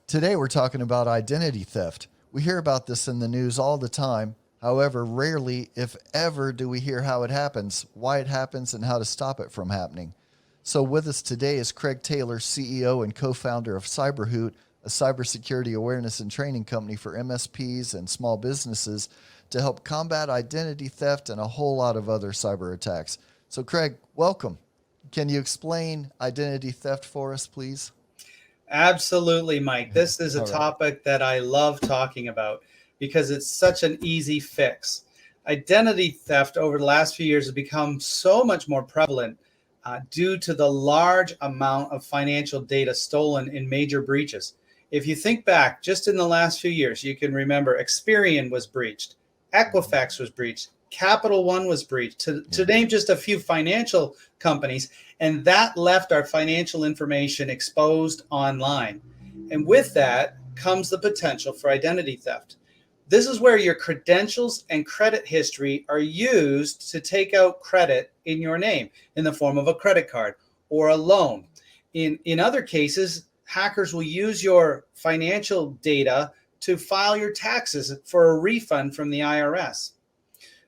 Today we're talking about identity theft. We hear about this in the news all the time. However, rarely, if ever, do we hear how it happens, why it happens, and how to stop it from happening. So with us today is Craig Taylor, CEO and co-founder of CyberHoot, a cybersecurity awareness and training company for MSPs and small businesses to help combat identity theft and a whole lot of other cyber attacks. So Craig, welcome. Can you explain identity theft for us, please? Absolutely, Mike. This is a All right. topic that I love talking about because it's such an easy fix. Identity theft over the last few years has become so much more prevalent due to the large amount of financial data stolen in major breaches. If you think back just in the last few years, you can remember Experian was breached, Equifax was breached, Capital One was breached, to name just a few financial companies. And that left our financial information exposed online. And with that comes the potential for identity theft. This is where your credentials and credit history are used to take out credit in your name in the form of a credit card or a loan. In other cases, hackers will use your financial data to file your taxes for a refund from the IRS.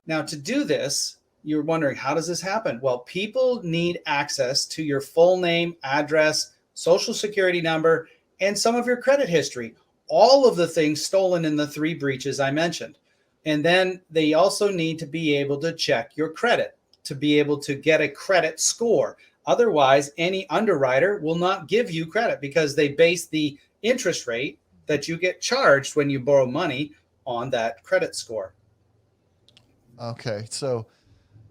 Now, to do this, you're wondering, how does this happen? Well, people need access to your full name, address, social security number, and some of your credit history, all of the things stolen in the three breaches I mentioned. And then they also need to be able to check your credit, to be able to get a credit score. Otherwise, any underwriter will not give you credit because they base the interest rate that you get charged when you borrow money on that credit score. Okay, so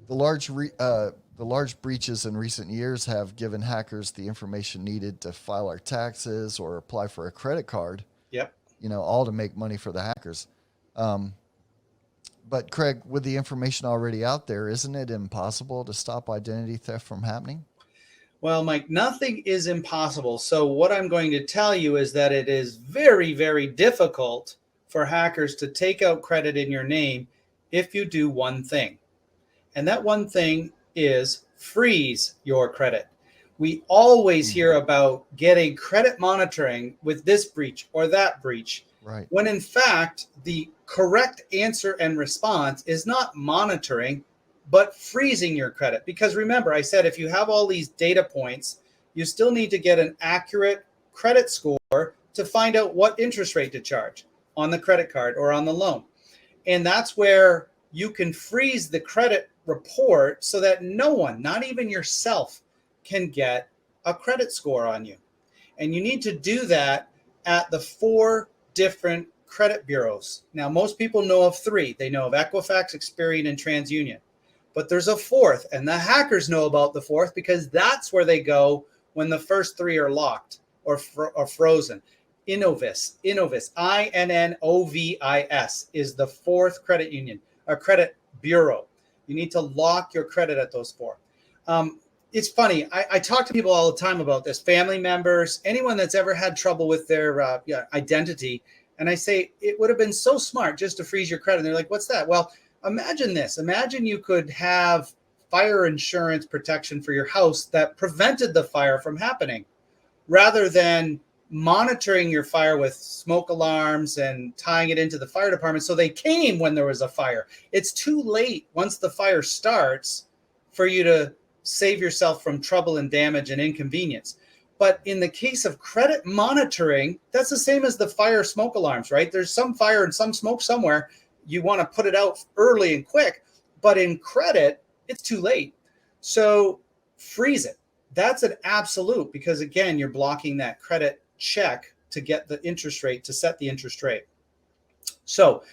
the large breaches in recent years have given hackers the information needed to file our taxes or apply for a credit card. Yep. All to make money for the hackers. But Craig, with the information already out there, isn't it impossible to stop identity theft from happening? Well, Mike, nothing is impossible. So what I'm going to tell you is that it is very, very difficult for hackers to take out credit in your name if you do one thing. And that one thing is freeze your credit. We always hear about getting credit monitoring with this breach or that breach, Right. when in fact, the correct answer and response is not monitoring, but freezing your credit. Because remember, I said if you have all these data points, you still need to get an accurate credit score to find out what interest rate to charge on the credit card or on the loan. And that's where you can freeze the credit report so that no one, not even yourself, can get a credit score on you. And you need to do that at the 4 different credit bureaus. Now, most people know of 3. They know of Equifax, Experian, and TransUnion. But there's a 4th, and the hackers know about the 4th because that's where they go when the first 3 are locked or frozen. Innovis, Innovis, is the 4th credit union, or credit bureau. You need to lock your credit at those 4. It's funny. I talk to people all the time about this, family members, anyone that's ever had trouble with their identity. And I say, it would have been so smart just to freeze your credit. And they're like, what's that? Well, imagine this. Imagine you could have fire insurance protection for your house that prevented the fire from happening rather than monitoring your fire with smoke alarms and tying it into the fire department so they came when there was a fire. It's too late once the fire starts for you to save yourself from trouble and damage and inconvenience. But in the case of credit monitoring, that's the same as the fire smoke alarms, right? There's some fire and some smoke somewhere. You want to put it out early and quick, but in credit, it's too late. So freeze it. That's an absolute, because again, you're blocking that credit check to get the interest rate, to set the interest rate. So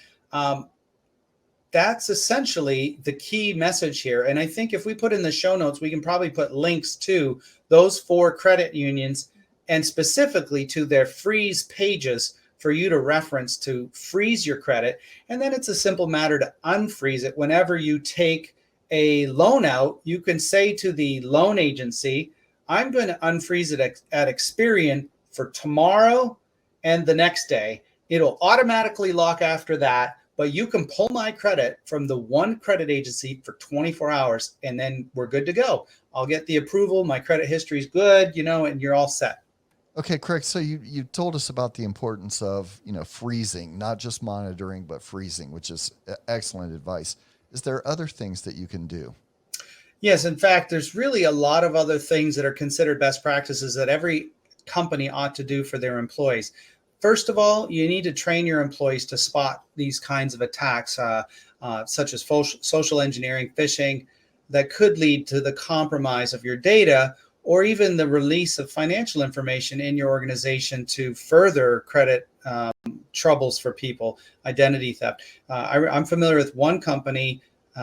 that's essentially the key message here. And I think if we put in the show notes, we can probably put links to those 4 credit unions and specifically to their freeze pages for you to reference to freeze your credit. And then it's a simple matter to unfreeze it. Whenever you take a loan out, you can say to the loan agency, I'm going to unfreeze it at Experian for tomorrow and the next day. It'll automatically lock after that, but you can pull my credit from the one credit agency for 24 hours and then we're good to go. I'll get the approval. My credit history is good, and you're all set. Okay, Craig. So you told us about the importance of freezing, not just monitoring, but freezing, which is excellent advice. Is there other things that you can do? Yes, in fact, there's really a lot of other things that are considered best practices that every company ought to do for their employees. First of all, you need to train your employees to spot these kinds of attacks, such as social engineering, phishing, that could lead to the compromise of your data or even the release of financial information in your organization to further credit troubles for people, identity theft. I'm familiar with one company,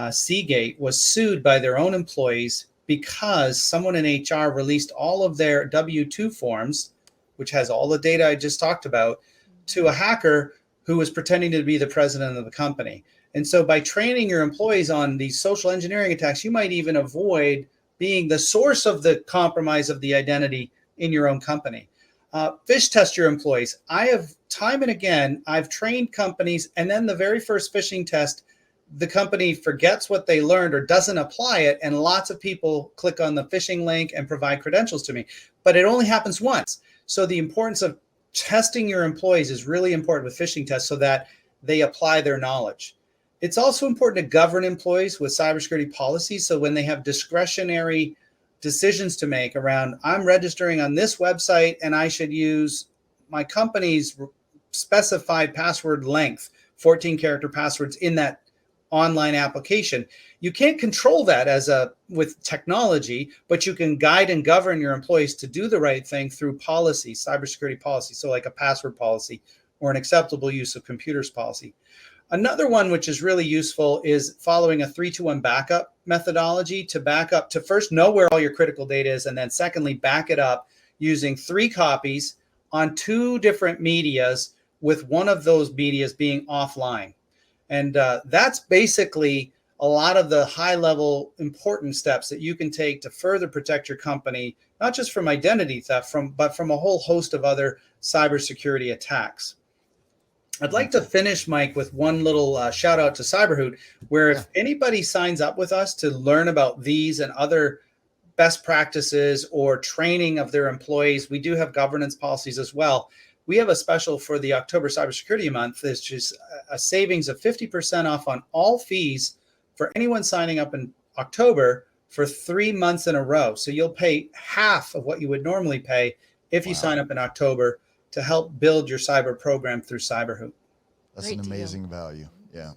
Seagate, was sued by their own employees because someone in HR released all of their W-2 forms, which has all the data I just talked about, to a hacker who was pretending to be the president of the company. And so by training your employees on these social engineering attacks, you might even avoid being the source of the compromise of the identity in your own company. Phish test your employees. I have time and again, I've trained companies, and then the very first phishing test, the company forgets what they learned or doesn't apply it, and lots of people click on the phishing link and provide credentials to me. But it only happens once. So the importance of testing your employees is really important with phishing tests so that they apply their knowledge. It's also important to govern employees with cybersecurity policies. So when they have discretionary decisions to make around, I'm registering on this website and I should use my company's specified password length, 14 character passwords in that online application. You can't control that with technology, but you can guide and govern your employees to do the right thing through policy, cybersecurity policy. So like a password policy or an acceptable use of computers policy. Another one which is really useful is following a 3-2-1 backup methodology to back up, to first know where all your critical data is, and then secondly, back it up using 3 copies on 2 different medias, with one of those medias being offline. And that's basically a lot of the high level important steps that you can take to further protect your company, not just from identity theft, but from a whole host of other cybersecurity attacks. I'd like to finish, Mike, with one little shout out to Cyberhoot, where if anybody signs up with us to learn about these and other best practices or training of their employees, we do have governance policies as well. We have a special for the October Cybersecurity Month. There's just a savings of 50% off on all fees for anyone signing up in October for 3 months in a row. So you'll pay half of what you would normally pay if you sign up in October to help build your cyber program through Cyberhoot. That's an amazing value. Yeah.